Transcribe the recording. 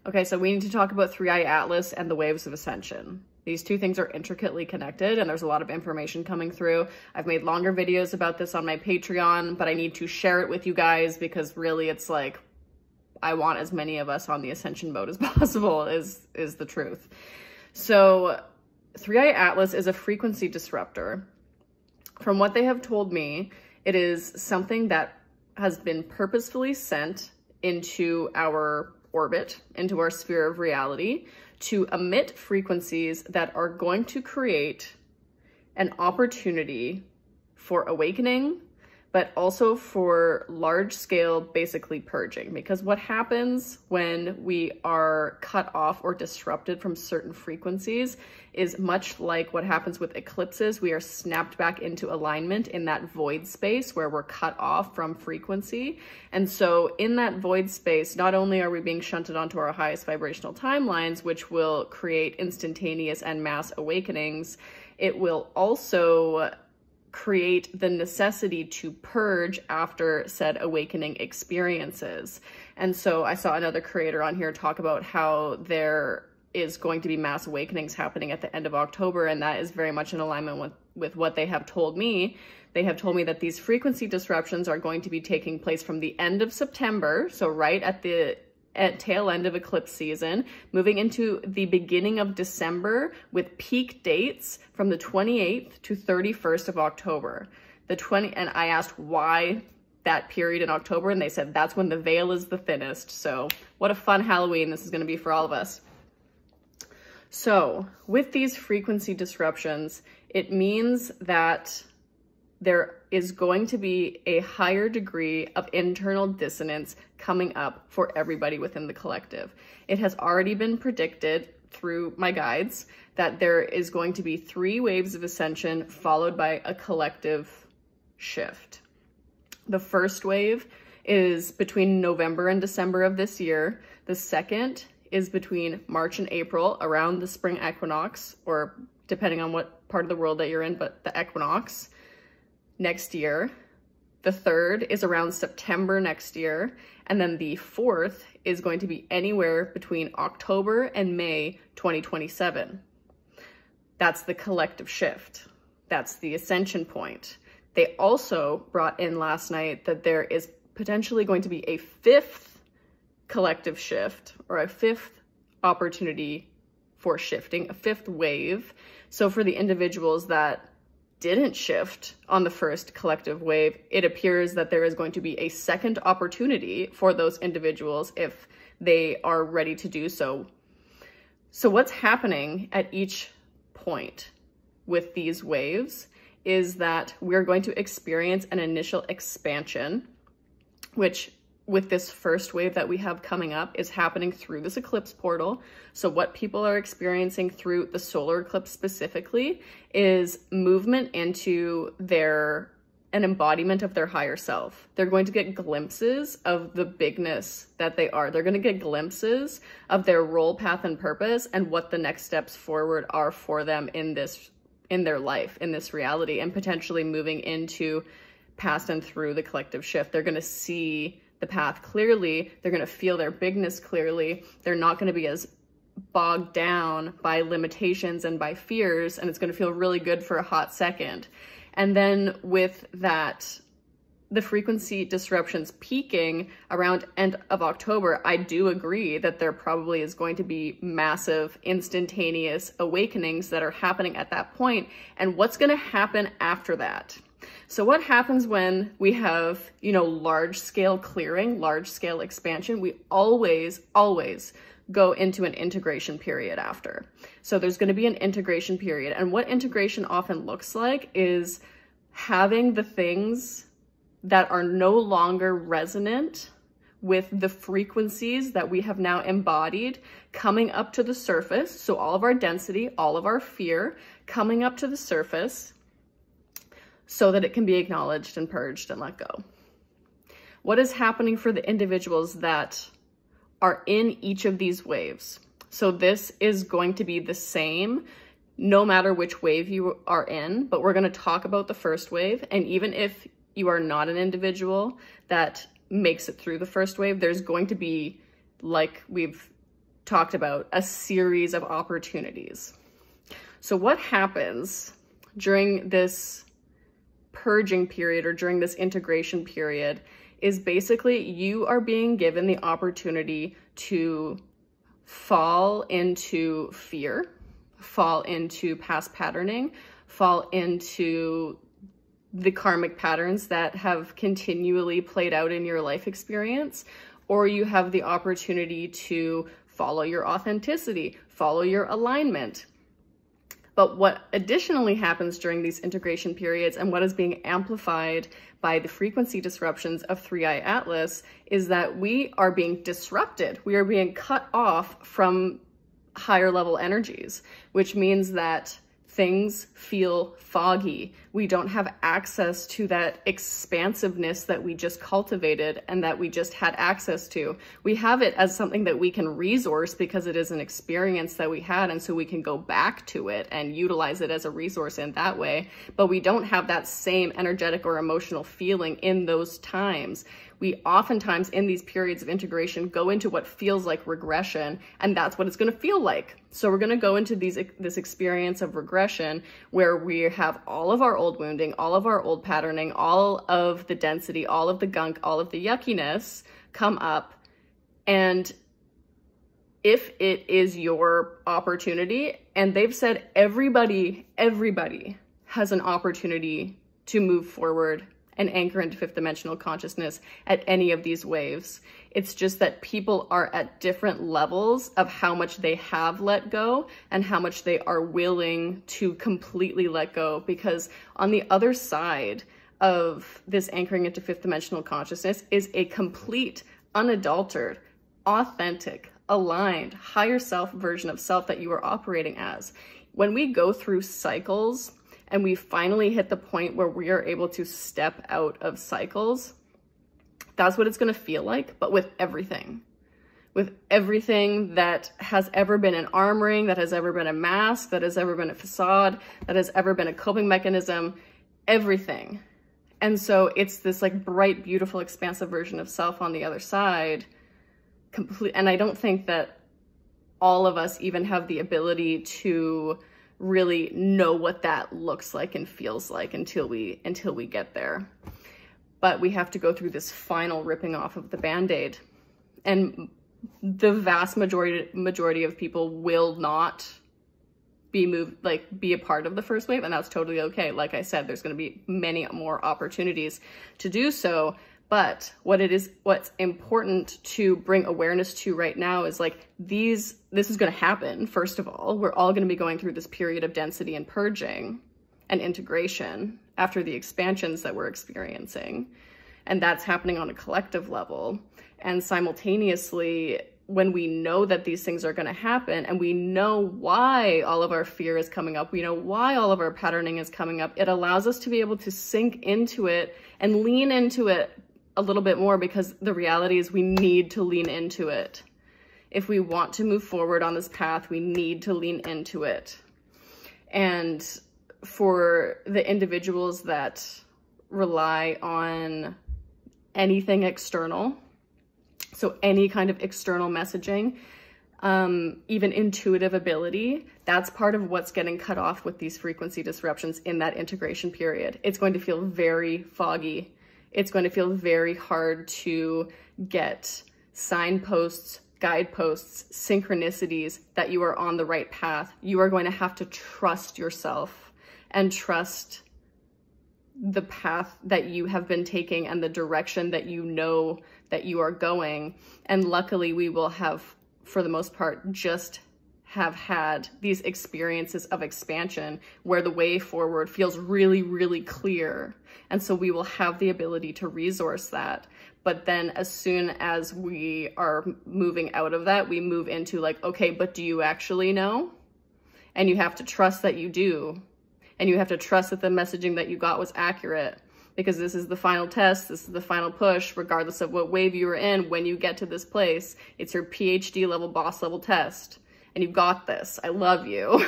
Okay, so we need to talk about 3i Atlas and the waves of Ascension. These two things are intricately connected and there's a lot of information coming through. I've made longer videos about this on my Patreon, but I need to share it with you guys because really it's like, I want as many of us on the Ascension boat as possible is the truth. So 3i Atlas is a frequency disruptor. From what they have told me, it is something that has been purposefully sent into our orbit, into our sphere of reality, to emit frequencies that are going to create an opportunity for awakening, but also for large-scale, basically purging. Because what happens when we are cut off or disrupted from certain frequencies is much like what happens with eclipses. We are snapped back into alignment in that void space where we're cut off from frequency. And so in that void space, not only are we being shunted onto our highest vibrational timelines, which will create instantaneous and mass awakenings, it will also create the necessity to purge after said awakening experiences. And so I saw another creator on here talk about how there is going to be mass awakenings happening at the end of October, and that is very much in alignment with what they have told me. They have told me that these frequency disruptions are going to be taking place from the end of September, so right at the tail end of eclipse season, moving into the beginning of December with peak dates from the 28th to 31st of October. And I asked why that period in October, and they said that's when the veil is the thinnest. So what a fun Halloween this is going to be for all of us. So with these frequency disruptions, it means that there is going to be a higher degree of internal dissonance coming up for everybody within the collective. It has already been predicted through my guides that there is going to be 3 waves of ascension followed by a collective shift. The first wave is between November and December of this year. The second is between March and April, around the spring equinox, or depending on what part of the world that you're in, but the equinox next year. The third is around September next year. And then the fourth is going to be anywhere between October and May 2027. That's the collective shift. That's the ascension point. They also brought in last night that there is potentially going to be a 5th collective shift, or a 5th opportunity for shifting, a 5th wave. So for the individuals that didn't shift on the first collective wave, it appears that there is going to be a second opportunity for those individuals if they are ready to do so. So what's happening at each point with these waves is that we're going to experience an initial expansion, which with this first wave that we have coming up is happening through this eclipse portal. So what people are experiencing through the solar eclipse specifically is movement into an embodiment of their higher self. They're going to get glimpses of the bigness that they are. They're going to get glimpses of their role, path, and purpose, and what the next steps forward are for them in their life, in this reality, and potentially moving into past and through the collective shift. They're going to see the path clearly. They're going to feel their bigness clearly. They're not going to be as bogged down by limitations and by fears, and it's going to feel really good for a hot second. And then with that, the frequency disruptions peaking around end of October, I do agree that there probably is going to be massive instantaneous awakenings that are happening at that point. And what's going to happen after that? So what happens when we have, large scale clearing, large scale expansion? We always go into an integration period after. So there's going to be an integration period. And what integration often looks like is having the things that are no longer resonant with the frequencies that we have now embodied coming up to the surface. So all of our density, all of our fear coming up to the surface, so that it can be acknowledged and purged and let go. What is happening for the individuals that are in each of these waves? So this is going to be the same no matter which wave you are in, but we're going to talk about the first wave. And even if you are not an individual that makes it through the first wave, there's going to be, like we've talked about a series of opportunities. So what happens during this purging period or during this integration period is basically you are being given the opportunity to fall into fear, fall into past patterning, fall into the karmic patterns that have continually played out in your life experience, or you have the opportunity to follow your authenticity, follow your alignment. But what additionally happens during these integration periods and what is being amplified by the frequency disruptions of 3i Atlas is that we are being disrupted. We are being cut off from higher level energies, which means that things feel foggy. We don't have access to that expansiveness that we just cultivated and that we just had access to. We have it as something that we can resource because it is an experience that we had, and so we can go back to it and utilize it as a resource in that way. But we don't have that same energetic or emotional feeling in those times. We oftentimes in these periods of integration go into what feels like regression, and that's what it's going to feel like. So we're going to go into this experience of regression where we have all of our old wounding, all of our old patterning, all of the density, all of the gunk, all of the yuckiness come up. And if it is your opportunity, and they've said everybody has an opportunity to move forward and anchor into fifth dimensional consciousness at any of these waves. It's just that people are at different levels of how much they have let go and how much they are willing to completely let go, because on the other side of this anchoring into fifth dimensional consciousness is a complete, unadulterated, authentic, aligned, higher self version of self that you are operating as. When we go through cycles and we finally hit the point where we are able to step out of cycles, that's what it's going to feel like, but with everything. With everything that has ever been an armoring, that has ever been a mask, that has ever been a facade, that has ever been a coping mechanism, everything. And so it's this like bright, beautiful, expansive version of self on the other side. And I don't think that all of us even have the ability to really know what that looks like and feels like until we get there. But we have to go through this final ripping off of the Band-Aid. And the vast majority of people will not be a part of the first wave, and that's totally okay. Like I said, there's going to be many more opportunities to do so. But what's important to bring awareness to right now is like this is going to happen. First of all, we're all going to be going through this period of density and purging and integration after the expansions that we're experiencing. And that's happening on a collective level. And simultaneously, when we know that these things are going to happen and we know why all of our fear is coming up, we know why all of our patterning is coming up, it allows us to be able to sink into it and lean into it a little bit more, because the reality is we need to lean into it. If we want to move forward on this path, we need to lean into it. And for the individuals that rely on anything external, so any kind of external messaging, even intuitive ability, that's part of what's getting cut off with these frequency disruptions in that integration period. It's going to feel very foggy. It's going to feel very hard to get signposts, guideposts, synchronicities that you are on the right path. You are going to have to trust yourself and trust the path that you have been taking and the direction that you know that you are going. And luckily we will have, for the most part, just have had these experiences of expansion where the way forward feels really, really clear. And so we will have the ability to resource that. But then as soon as we are moving out of that, we move into like, okay, but do you actually know? And you have to trust that you do. And you have to trust that the messaging that you got was accurate, because this is the final test. This is the final push, regardless of what wave you are in. When you get to this place, it's your PhD level, boss level test. And you got this. I love you.